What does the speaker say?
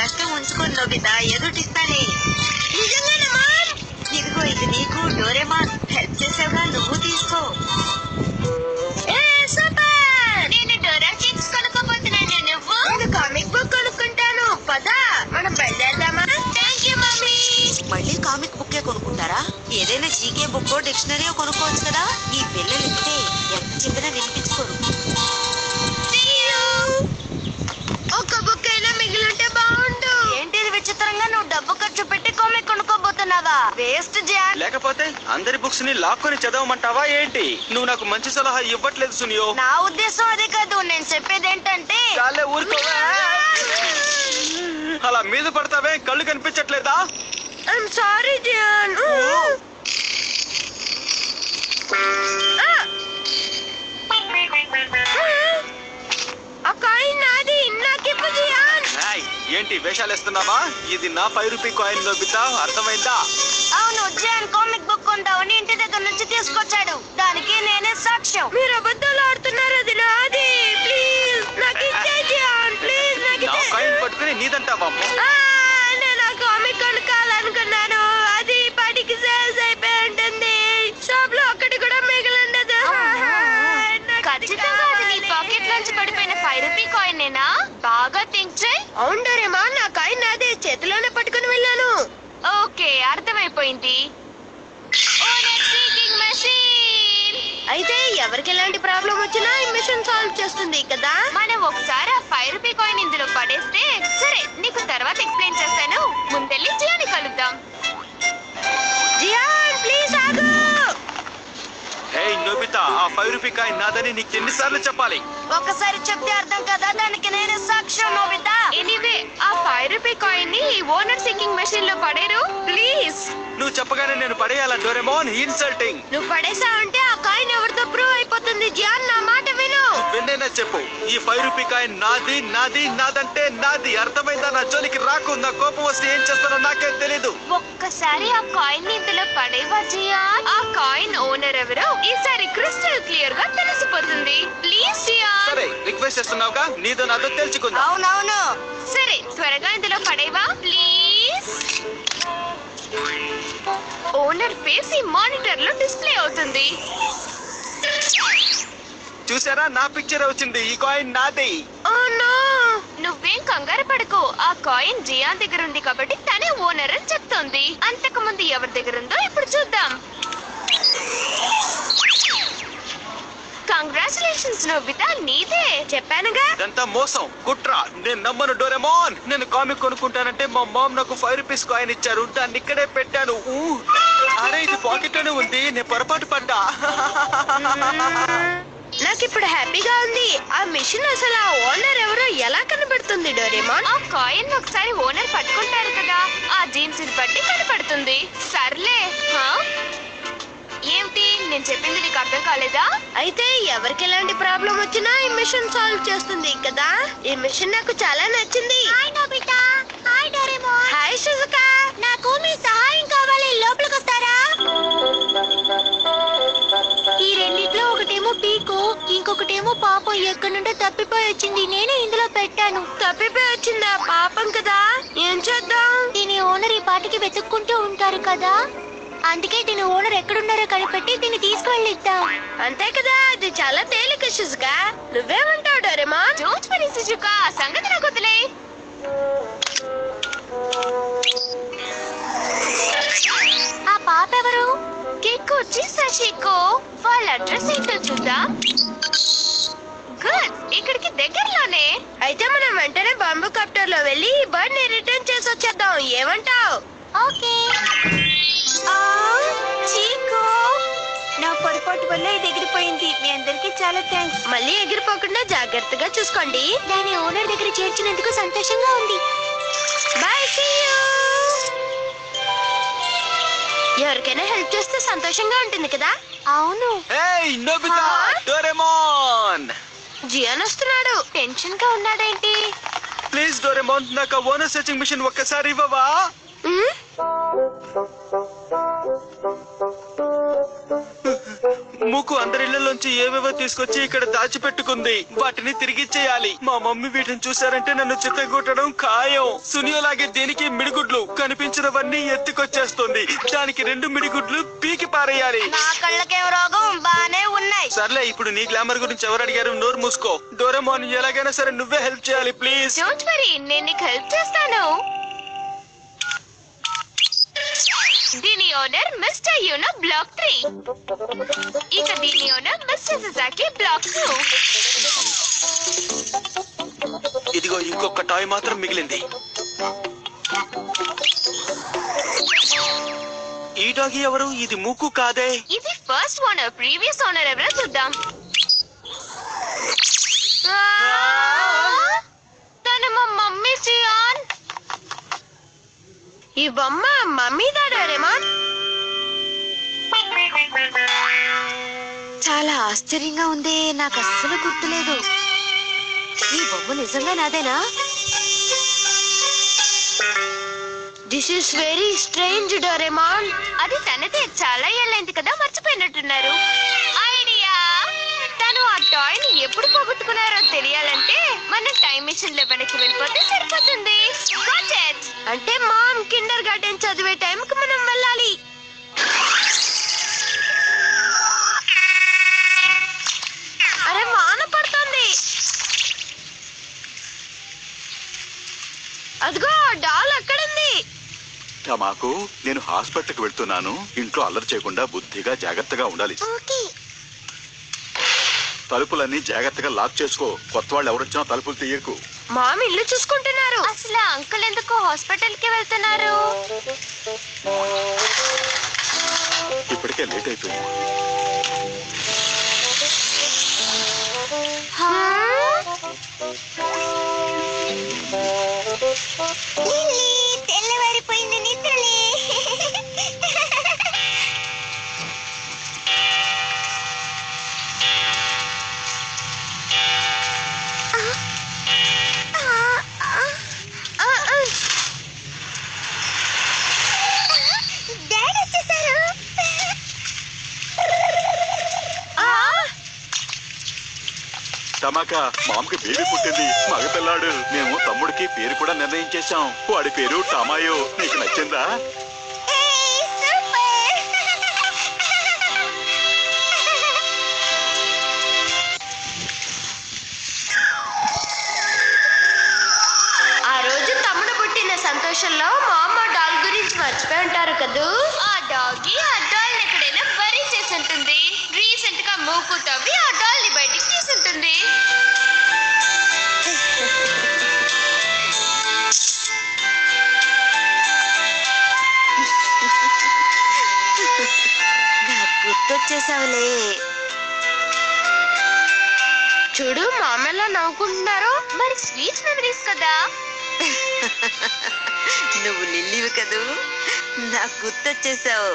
రాస్తే ఉంచుకొని నోబితా ఎదుటిస్తానే. ఇదిగో ఇది నీకు డోరేమాన్. హెల్ప్ చేసావుగా, నువ్వు తీసుకో. నేను డోరా చిప్స్ కొనుక్కోబోతున్నాను. నువ్వు? నేను కామిక్ బుక్ కొనుక్కుంటాను. పద మనం బయలుదేరదామా? Thank you mummy. మళ్ళీ కామిక్ బుక్కే కొనుక్కుంటారా? ఏదైనా జీకే బుక్కో డిక్షనరీ కొనుక్కోవచ్చు కదా. ఈ పిల్లలు ఇంతే, ఎంత చెప్పినా వినిపించుకోరు. ఒక్క బుక్ అయినా మిగిలింటే బాగుండు. ఏంటి విచిత్రంగా నువ్వు డబ్బు ఖర్చు పెట్టి కామిక్ కొనుక్కోబోతున్నావా? Waste John. లేకపోతే అందరి బుక్స్ ని లాక్కొని చదవమంటావా ఏంటి? నువ్వు నాకు మంచి సలహా ఇవ్వట్లేదు సునియో. నా ఉద్దేశం అదే కాదు. నేను చెప్పేది ఏంటంటే ఊరుకోవే. అలా మీద పడతావే, కళ్ళు కనిపించట్లేదా? I'm sorry John. ఆ కాయిన్ నాది, నాకివ్వు జియాన్. ఏంటి వేషాలు వేస్తున్నావా? ఇది నా 5 రూపీ కాయిన్ నోబితా, అర్థమైందా? అవును, జాన్ కామిక్ బుక్ కొందామని ఇంటి దగ్గర నుంచి తీసుకొచ్చాడు. దానికి నేనే సాక్ష్యం. మీరు అబద్ధాలు ఆడుతున్నారు. అది నాది. ప్లీజ్ నాకు ఇచ్చే జియాన్. ప్లీజ్ నాకు నా కాయిన్ పట్టుకుని నీదంటావా? నేను ఆ కామిక్ కొనుక్కోవాలనుకున్నాను. అది 10కి సేల్స్ అయిపోయి ఉంటుంది. షాప్ లో ఒక్కటి కూడా మిగిలిండదు. ఖచ్చితంగా అది నీ పాకెట్ నుంచి పడిపోయిన 5 రూపీ కాయిన్ నేనా? బాగా థింక్ చేయి. అవును డోరేమా, నా కాయిన్ నాదే. చేతిలోనే పట్టుకుని వెళ్ళాను. ఓకే, అర్థమైపోయింది. అయితే ఎవరికి ఎలాంటి ప్రాబ్లం వచ్చినా ఈ మిషన్ సాల్వ్ చేస్తుంది కదా. మనం ఒకసారి ఆ 5 రూపీ కాయిన్ ఇందులో పడేస్తే సరే, నీకు తర్వాత ఎక్స్ప్లెయిన్ చేస్తాను. ముందెళ్ళి జియాని కలుద్దాం. జియాన్ ప్లీజ్ ఆగు. హే నోబితా, ఆ 5 రూపీ కాయిన్ నాదని నీకు ఎన్నిసార్లు చెప్పాలి? ఒక్కసారి చెప్తే అర్థం కదా. దానికి నేను సాక్ష్యం నోబితా. ఎనీవే, ఆ 5 రూపీ కాయిన్ ని ఓనర్ సింకింగ్ మెషిన్ లో పడేరు ప్లీజ్. నువ్వు చెప్పగానే నేను పడేయాలా డోరేమోన్? ఇన్సల్టింగ్. నువ్వు పడేసావంటే ఆ కాయిన్ ఎవరితో ప్రూవ్ అయిపోతుంది. జియాన్ నా మాట విను. విన్నేనా చెప్పు. ఈ 5 రూపీ కాయిన్ నాది, నాది, నాదంటే నాది. అర్థమైందా? నా జోలికి రాకు. నా కోపం వస్తే ఏం చేస్తానో నాకే తెలీదు. ఒక్కసారి ఆ కాయిన్ ఇందులో పడేవా జియాన్? ఆ కాయిన్ ఓనర్ ఎవరో ఈసారి క్రిస్టల్ క్లియర్ గా తెలిసిపోతుంది. Please Gian. సరే, రిక్వెస్ట్ చేస్తున్నావుగా, నీదో నాదో తెలుసుకుందాం. అవునవును. సరే, త్వరగా ఇందులో పడేవా ప్లీజ్. ఓనర్ ఫేస్ ఈ మానిటర్ లో డిస్ప్లే అవుతుంది. చూసారా, నా పిక్చర్ వచ్చింది. ఈ కాయిన్ నాది. నువ్వేం కంగారు పడకు. ఆ కాయిన్ జియాన్ దగ్గర ఉంది కాబట్టి తనే ఓనర్ అని చెప్తోంది. అంతకు ముందు ఎవరి దగ్గర ఉందో ఇప్పుడు చూద్దాం. కంగ్రాచులేషన్స్ నోబితా, నీదే. చెప్పానుగా. ఇదంతా మోసం, కుట్ర. నేను నమ్మను డోరేమోన్. నేను కామిక్ కొనుక్కుంటానంటే మా మామ్ నాకు 5 రూపీస్ కాయిన్ ఇచ్చారు. దాన్ని ఇక్కడే పెట్టాను. అరే, ఇది పాకెట్ లోనే ఉంది. నేను పొరపాటు పడ్డా. నాకు ఇప్పుడు హ్యాపీగా ఉంది. ఆ మిషన్ అసలు ఆ ఓనర్ ఎవరో ఎలా కనబడుతుంది డోరేమోన్? ఆ కాయిన్ ఒకసారి ఓనర్ పట్టుకుంటారు కదా, ఆ జీన్స్ బట్టి కనపడుతుంది. సర్లే. ఏమిటి, నేను చెప్పింది నీకు అర్థం కాలేదా? అయితే ఎవరికి ఎలాంటి ప్రాబ్లం వచ్చినా ఈ మిషన్ సాల్వ్ చేస్తుంది కదా. ఈ మిషన్ నాకు చాలా నచ్చింది. Hi Nobita. Hi Doraemon. Hi Shizuka. నాకు మీ సహాయం కావాలి. లోపలికి వస్తారా? ఈ రెండిట్లో ఒకటేమో పీకు, ఇంకొకటేమో పాపం ఎక్కడి నుండో తప్పిపోయి వచ్చింది. నేనే ఇందులో పెట్టాను. తప్పిపోయి వచ్చిందా? పాపం కదా. ఏం చేద్దాం? దీని ఓనర్ ఈ పాటికి వెతుక్కుంటూ ఉంటారు కదా. అందుకే దీని ఓనర్ ఎక్కడున్నారో కనిపెట్టి దీన్ని తీసుకువెళ్ళిద్దాం. అంతే కదా. అది చాలా తేలిక షిజుకా. నువ్వేమంటావు డోరేమోన్? డోంట్ వరీ షిజుకా, సంగతి నాకు వదిలే. ఆ పాప ఎవరు? కిక్కు సషికో. వాళ్ళ అడ్రస్ ఏంటో చూద్దాం. గుడ్, ఇక్కడికి దగ్గరలోనే. అయితే మనం వెంటనే బాంబు కాప్టర్ లో వెళ్ళి ఈ బర్డ్ ని రిటర్న్ చేసి వచ్చేద్దాం. ఏమంటావ్? ఓకే. చీకో, నా పొరపాటు వల్ల ఇది ఎగిరిపోయింది. మీ అందరికి చాలా థ్యాంక్స్. మళ్ళీ ఎగిరిపోకుండా జాగ్రత్తగా చూసుకోండి. దాని ఓనర్ దగ్గర చేర్చినందుకు సంతోషంగా ఉంది. Bye, see you. ఎవరికైనా హెల్ప్ చేస్తే సంతోషంగా ఉంటుంది కదా. అవును. ఏయ్ నోబితా, డోరేమోన్. జియాన్ వస్తున్నాడు. టెన్షన్ గా ఉన్నాడేంటి? ప్లీజ్ డోరేమోన్, నాకు ఓనర్ సెర్చింగ్ మిషన్ ఒక్కసారి ఇవ్వవా? ముక్కు అందరిళ్లలోంచి ఏవేవో తీసుకొచ్చి ఇక్కడ దాచిపెట్టుకుంది. వాటిని తిరిగిచ్చేయాలి. మా మమ్మీ వీటిని చూసారంటే నన్ను చిత్తగొట్టడం ఖాయం. సునియోలాగే దీనికి మిడిగుడ్లు కనిపించినవన్నీ ఎత్తుకొచ్చేస్తుంది. దానికి 2 మిడిగుడ్లు పీకి పారేయాలి. నా కళ్ళకేం రోగం బానే ఉన్నాయి. సర్లే, ఇప్పుడు నీ గ్లామర్ గురించి ఎవరు అడిగారు? నోరు మూసుకో. డోరేమోన్, ఎలాగైనా సరే నువ్వే హెల్ప్ చేయాలి ప్లీజ్. డోంట్ వరీ, నేను నీకు హెల్ప్ చేస్తాను. దీని ఓనర్ మిస్టర్ యూనో బ్లాక్ 3. ఇక దీని ఓనర్ మిస్టర్ సజాకి బ్లాక్ 2. ఇదిగో ఇంకొక టాయ్ మాత్రం మిగిలింది. ఈ డాగి ఎవరు? ఇది ముక్కు కాదే. ఇది ఫస్ట్ ఓనర్. ప్రీవియస్ ఓనర్ ఎవరో చూద్దాం. తను మా మమ్మీ సియాన్. ఈ బొమ్మ మమ్మీదా డోరేమోన్? చాలా ఆశ్చర్యంగా ఉంది. నాకు అస్సలు గుర్తులేదు. ఈ బొమ్మ నిజంగా నాదేనా? This is very strange Doraemon. అది తనదే. చాలా ఏళ్ళైంది కదా, మర్చిపోయినట్టున్నారు. ఐడియా! తను ఆ టాయ్ ని ఎప్పుడు పోగొట్టుకున్నారో తెలియాలంటే మన టైం మిషన్ లో వెనక్కి వెళ్ళిపోతే సరిపోతుంది. Got it! అంటే మామ్ కిండర్ గార్డెన్ చదివే టైంకి మనం వెళ్ళాలి. అరే, వాన పడుతుంది. అదిగో డాల్ అక్కడుంది. మాకు నేను హాస్పిటల్కి వెళ్తున్నాను. ఇంట్లో అల్లరి చేయకుండా బుద్ధిగా జాగ్రత్తగా ఉండాలి. తలుపులన్నీ జాగ్రత్తగా లాక్ చేసుకో. కొత్త వాళ్ళు ఎవరొచ్చినా తలుపులు తీయకు. మామ ఇల్లు చూసుకుంటున్నారు. అసలు అంకుల్ ఎందుకు హాస్పిటల్ కి వెళ్తున్నారు? ఇప్పటికే లేట్ అయిపోయింది. తెల్లవారిపోయింది, నిద్రలే. డాడీ వచ్చేసారు. టమాకా, మామకి బేబీ పుట్టింది, మగపిల్లాడు. మేము తమ్ముడికి పేరు కూడా నిర్ణయం చేశాం. వాడి పేరు టమాయో. నీకు నచ్చిందా? ఆ రోజు తమ్ముడు పుట్టిన సంతోషంలో మా అమ్మ డాల్ గురించి మర్చిపోయి ఉంటారు కదూ. ఆ డాగ్ ఆ డాల్ ఎక్కడైనా బరీ చేసి ఉంటుంది. రీసెంట్ గా మూకు తవ్వి ఆ డాల్ ని బయటికి తీసుంటుంది. నాకు గుర్తొచ్చేసావులే. చూడు మా అమ్మ ఎలా నవ్వుకుంటున్నారు. మరి స్వీట్ మెమరీస్ కదా. నువ్వు లిల్లీవి కదూ, నాకు గుర్తొచ్చేసావు.